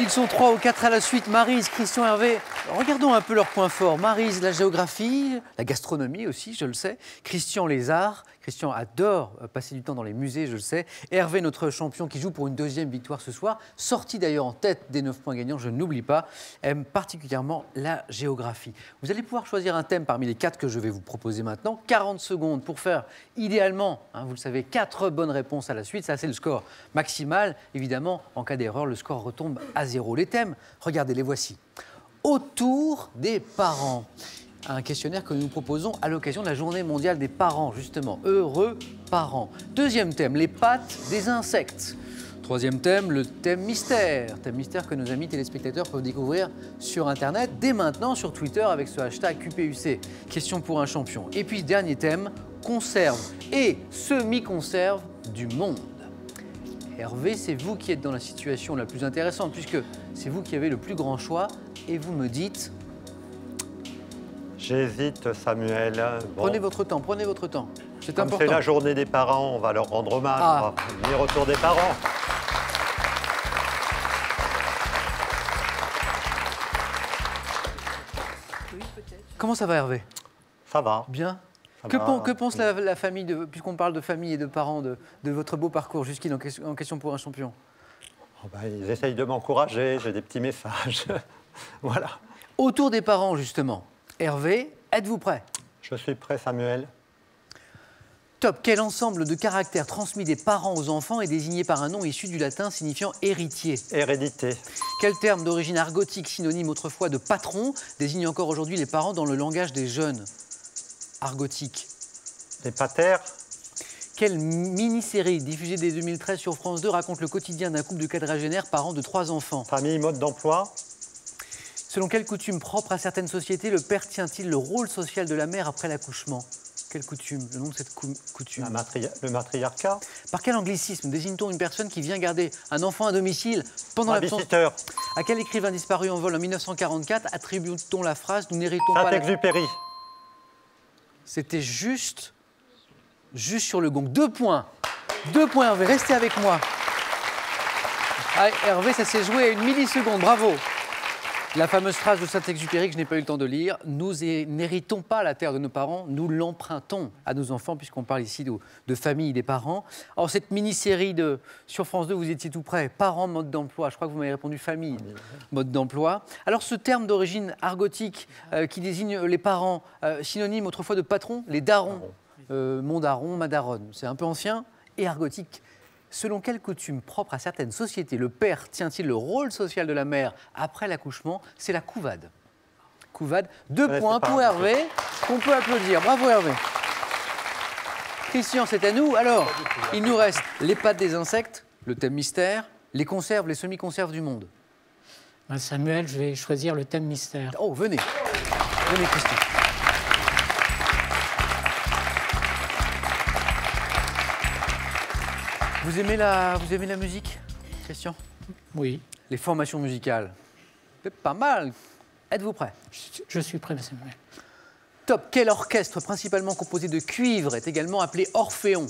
Ils sont 3 ou 4 à la suite. Maryse, Christian, Hervé. Regardons un peu leurs points forts. Maryse, la géographie, la gastronomie aussi, je le sais. Christian, les arts. Christian adore passer du temps dans les musées, je le sais. Hervé, notre champion qui joue pour une deuxième victoire ce soir, sorti d'ailleurs en tête des 9 points gagnants, je n'oublie pas, aime particulièrement la géographie. Vous allez pouvoir choisir un thème parmi les 4 que je vais vous proposer maintenant. 40 secondes pour faire idéalement, vous le savez, 4 bonnes réponses à la suite. Ça, c'est le score maximal. Évidemment, en cas d'erreur, le score retombe à 0. Les thèmes, regardez, les voici. Autour des parents. Un questionnaire que nous proposons à l'occasion de la journée mondiale des parents, justement. Heureux parents. Deuxième thème, les pattes des insectes. Troisième thème, le thème mystère. Thème mystère que nos amis téléspectateurs peuvent découvrir sur Internet, dès maintenant sur Twitter avec ce hashtag QPUC. Question pour un champion. Et puis, dernier thème, conserve et semi-conserve du monde. Hervé, c'est vous qui êtes dans la situation la plus intéressante, puisque c'est vous qui avez le plus grand choix, et vous me dites... J'hésite, Samuel. Bon. Prenez votre temps, prenez votre temps. C'est important. C'est la journée des parents, on va leur rendre hommage. On va venir autour des parents. Comment ça va, Hervé? Ça va. Bien. Que pense la famille, puisqu'on parle de famille et de parents, de votre beau parcours jusqu'ici en question pour un champion? Ils essayent de m'encourager, j'ai des petits messages. Voilà. Autour des parents, justement. Hervé, êtes-vous prêt? Je suis prêt, Samuel. Top. Quel ensemble de caractères transmis des parents aux enfants est désigné par un nom issu du latin signifiant héritier? Hérédité. Quel terme d'origine argotique, synonyme autrefois de patron, désigne encore aujourd'hui les parents dans le langage des jeunes? Argotique. Les patères. Quelle mini-série diffusée dès 2013 sur France 2 raconte le quotidien d'un couple de quadragénaires parents de 3 enfants? Famille, mode d'emploi. Selon quelle coutume propre à certaines sociétés, le père tient-il le rôle social de la mère après l'accouchement? Quelle coutume? Le nom de cette coutume? Le matriarcat. Par quel anglicisme désigne-t-on une personne qui vient garder un enfant à domicile pendant l'absence? À quel écrivain disparu en vol en 1944 attribue-t-on la phrase « Nous n'héritons pas la... » Saint-Exupéry. C'était juste sur le gong. 2 points. 2 points, Hervé. Restez avec moi. Ah, Hervé, ça s'est joué à 1 milliseconde. Bravo. La fameuse phrase de Saint-Exupéry que je n'ai pas eu le temps de lire. Nous n'héritons pas la terre de nos parents, nous l'empruntons à nos enfants, puisqu'on parle ici de famille des parents. Alors, cette mini-série sur France 2, vous étiez tout près. Parents, mode d'emploi. Je crois que vous m'avez répondu famille, mode d'emploi. Alors, ce terme d'origine argotique qui désigne les parents, synonyme autrefois de patron, les darons. Mon daron, ma daronne. C'est un peu ancien et argotique. Selon quelle coutume propre à certaines sociétés, le père tient-il le rôle social de la mère après l'accouchement? C'est la couvade. Couvade. 2 points pour Hervé, qu'on peut applaudir. Bravo Hervé. Christian, c'est à nous. Alors, il nous reste les pattes des insectes, le thème mystère, les conserves, les semi-conserves du monde. Samuel, je vais choisir le thème mystère. Oh, venez. Venez, Christian. Vous aimez la musique, Christian? Oui. Les formations musicales? C'est pas mal. Êtes-vous prêt? Je suis prêt, Samuel. Top. Quel orchestre principalement composé de cuivre est également appelé Orphéon?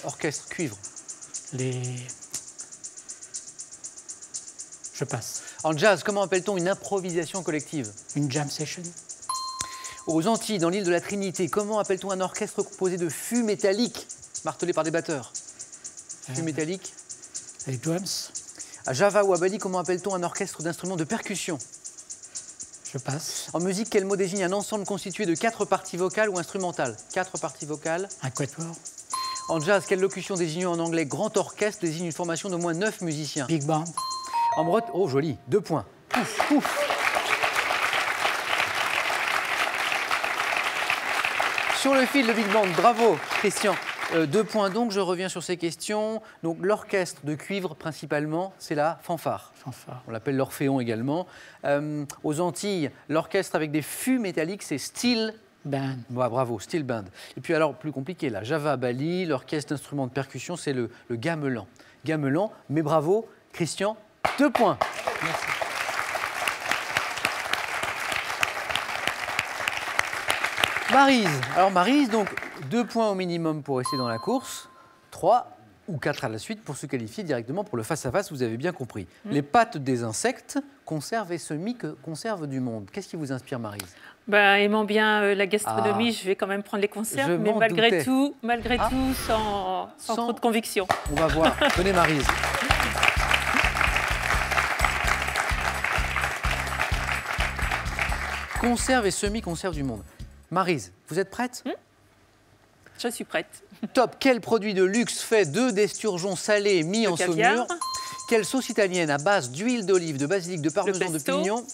Orchestre, cuivre. Je passe. En jazz, comment appelle-t-on une improvisation collective? Une jam session. Aux Antilles, dans l'île de la Trinité, comment appelle-t-on un orchestre composé de fûts métalliques martelés par des batteurs? Fûts métalliques. Les drums. À Java ou à Bali, comment appelle-t-on un orchestre d'instruments de percussion? Je passe. En musique, quel mot désigne un ensemble constitué de 4 parties vocales ou instrumentales? 4 parties vocales. Un quatuor. En jazz, quelle locution désignant en anglais grand orchestre désigne une formation d'au moins 9 musiciens? Big band. En breton, oh joli, 2 points. Ouf, ouf. Sur le fil de Big Band, bravo Christian. 2 points donc, je reviens sur ces questions. Donc l'orchestre de cuivre principalement, c'est la fanfare. On l'appelle l'orphéon également. Aux Antilles, l'orchestre avec des fûts métalliques, c'est steel band. Ouais, bravo, steel band. Et puis alors, plus compliqué, là, Java, Bali, l'orchestre d'instruments de percussion, c'est le gamelan. Gamelan, mais bravo Christian, 2 points. Merci. Maryse. Alors Maryse, donc 2 points au minimum pour rester dans la course. 3 ou 4 à la suite pour se qualifier directement pour le face-à-face, vous avez bien compris. Les pattes des insectes conservent et semi-conservent du monde. Qu'est-ce qui vous inspire, Maryse? Aimant bien la gastronomie, je vais quand même prendre les conserves, mais malgré tout, sans trop de conviction. On va voir. Tenez, Maryse. Conserve et semi-conserve du monde. Maryse, vous êtes prête? Je suis prête. Top. Quel produit de luxe fait d'esturgeons salés mis en saumure? Quelle sauce italienne à base d'huile d'olive, de basilic, de parmesan, de pignon?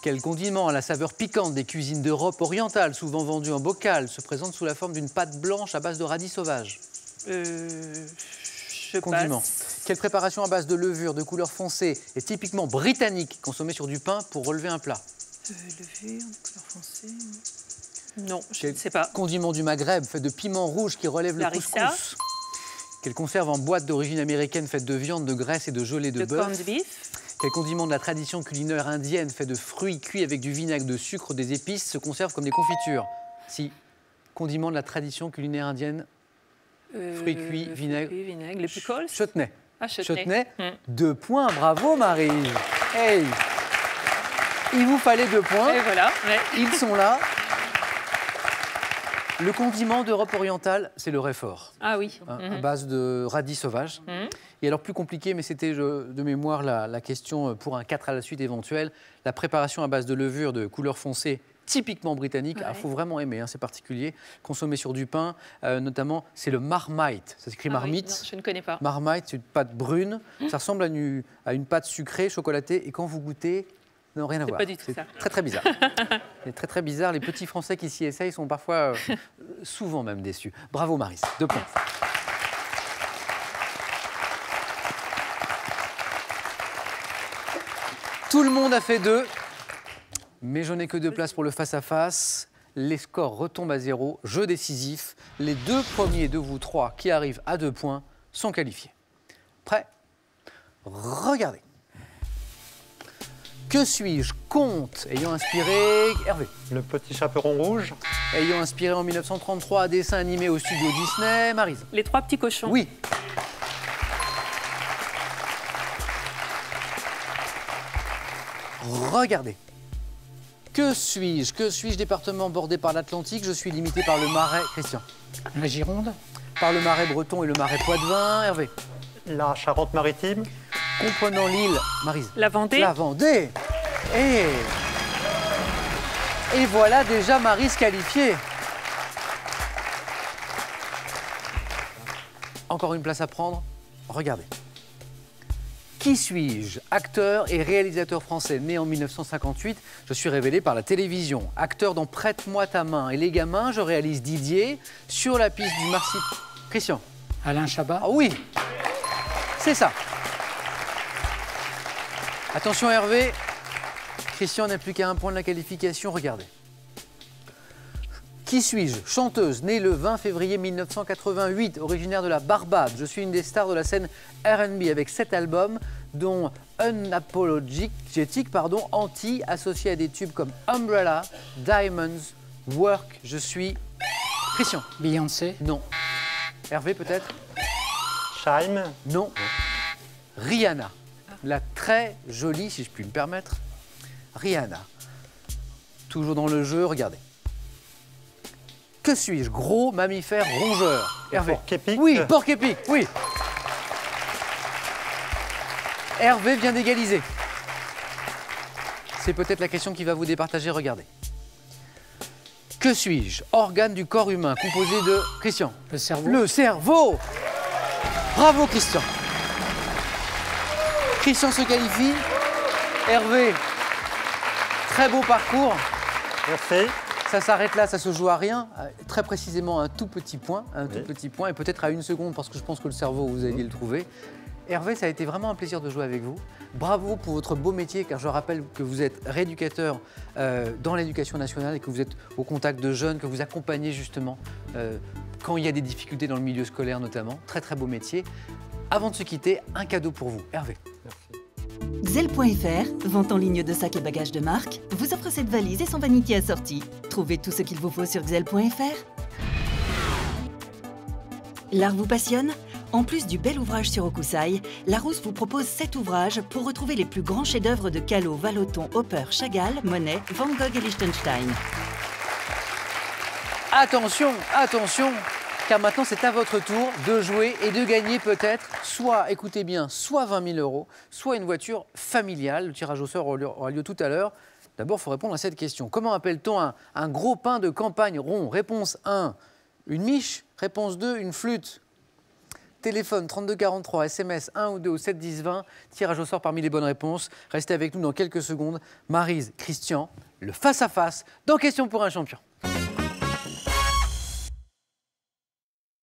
Quel condiment à la saveur piquante des cuisines d'Europe orientale, souvent vendu en bocal, se présente sous la forme d'une pâte blanche à base de radis sauvages? Je Condiment. passe. Quelle préparation à base de levure de couleur foncée est typiquement britannique, consommée sur du pain pour relever un plat? Levure de couleur foncée. Non, je ne sais pas. Condiment du Maghreb fait de piment rouge qui relève le couscous. Quelle conserve en boîte d'origine américaine faite de viande, de graisse et de gelée de bœuf? Corned beef. Quel condiment de la tradition culinaire indienne fait de fruits cuits avec du vinaigre, de sucre, des épices se conserve comme des confitures? Si. Condiment de la tradition culinaire indienne, fruits cuits, vinaigre. Les pickles. Chutney. Ah, Chutney. 2 points. Bravo, Maryse. Hey. Il vous fallait 2 points. Et voilà. Ouais. Ils sont là. Le condiment d'Europe orientale, c'est le Réfort. Ah oui. À base de radis sauvages. Et alors, plus compliqué, mais c'était de mémoire la question pour un 4 à la suite éventuel. La préparation à base de levure de couleur foncée, typiquement britannique. Il faut vraiment aimer, c'est particulier. Consommé sur du pain, notamment, c'est le Marmite. Ça s'écrit marmite. Non, je ne connais pas. Marmite, c'est une pâte brune. Ça ressemble à une pâte sucrée, chocolatée. Et quand vous goûtez, non, rien à voir. Pas du tout ça. C'est très, très bizarre. C'est très, très bizarre. Les petits Français qui s'y essayent sont parfois, souvent même déçus. Bravo, Maryse. 2 points. Tout le monde a fait 2, mais je n'ai que 2 places pour le face-à-face. Les scores retombent à 0. Jeu décisif. Les 2 premiers de vous 3 qui arrivent à 2 points sont qualifiés. Prêt? Regardez. Que suis-je? Conte ayant inspiré Hervé. Le petit chaperon rouge. Ayant inspiré en 1933 un dessin animé au studio Disney. Maryse. Les 3 petits cochons. Oui. Regardez. Que suis-je? Que suis-je? Département bordé par l'Atlantique. Je suis limité par le Marais. Christian. La Gironde. Par le Marais breton et le Marais poitevin. Hervé. La Charente-Maritime. Comprenant l'île. Maryse. La Vendée. La Vendée. Et voilà déjà Maryse qualifiée. Encore une place à prendre. Regardez. Qui suis-je? Acteur et réalisateur français, né en 1958. Je suis révélé par la télévision. Acteur dans Prête-moi ta main et Les Gamins, je réalise Didier sur la piste du Marcy. Christian. Alain Chabat. Ah oui, c'est ça. Attention Hervé. Christian n'a plus qu'à 1 point de la qualification. Regardez. Qui suis-je? Chanteuse, née le 20 février 1988, originaire de la Barbade. Je suis une des stars de la scène R&B avec 7 albums, dont Unapologetic, Anti, associé à des tubes comme Umbrella, Diamonds, Work. Je suis... Christian. Beyoncé. Non. Hervé peut-être? Chaim. Non. Rihanna. La très jolie, si je puis me permettre, Rihanna. Toujours dans le jeu, regardez. Que suis-je? Gros mammifère rongeur. Hervé. Porc-épic. Oui, porc-épic, oui. Hervé vient d'égaliser. C'est peut-être la question qui va vous départager, regardez. Que suis-je? Organe du corps humain, composé de... Christian. Le cerveau. Le cerveau. Bravo, Christian. Christian se qualifie. Hervé, très beau parcours. Merci. Ça s'arrête là, ça se joue à rien. Très précisément, un tout petit point. Et peut-être à 1 seconde, parce que je pense que le cerveau, vous alliez le trouver. Hervé, ça a été vraiment un plaisir de jouer avec vous. Bravo pour votre beau métier, car je rappelle que vous êtes rééducateur dans l'éducation nationale et que vous êtes au contact de jeunes, que vous accompagnez justement quand il y a des difficultés dans le milieu scolaire notamment. Très très beau métier. Avant de se quitter, un cadeau pour vous. Hervé. Merci. Xel.fr, vente en ligne de sacs et bagages de marque, vous offre cette valise et son vanity assorti. Trouvez tout ce qu'il vous faut sur Xel.fr. L'art vous passionne? En plus du bel ouvrage sur Hokusai, Larousse vous propose 7 ouvrages pour retrouver les plus grands chefs-d'œuvre de Callot, Vallotton, Hopper, Chagall, Monet, Van Gogh et Liechtenstein. Attention, attention, car maintenant c'est à votre tour de jouer et de gagner peut-être soit, écoutez bien, soit 20 000 €, soit une voiture familiale. Le tirage au sort aura lieu tout à l'heure. D'abord, il faut répondre à cette question. Comment appelle-t-on un gros pain de campagne rond? Réponse 1, une miche. Réponse 2, une flûte. Téléphone 32 43, SMS 1 ou 2 au 7 10 20. Tirage au sort parmi les bonnes réponses. Restez avec nous dans quelques secondes. Maryse, Christian, le face-à-face dans Question pour un champion.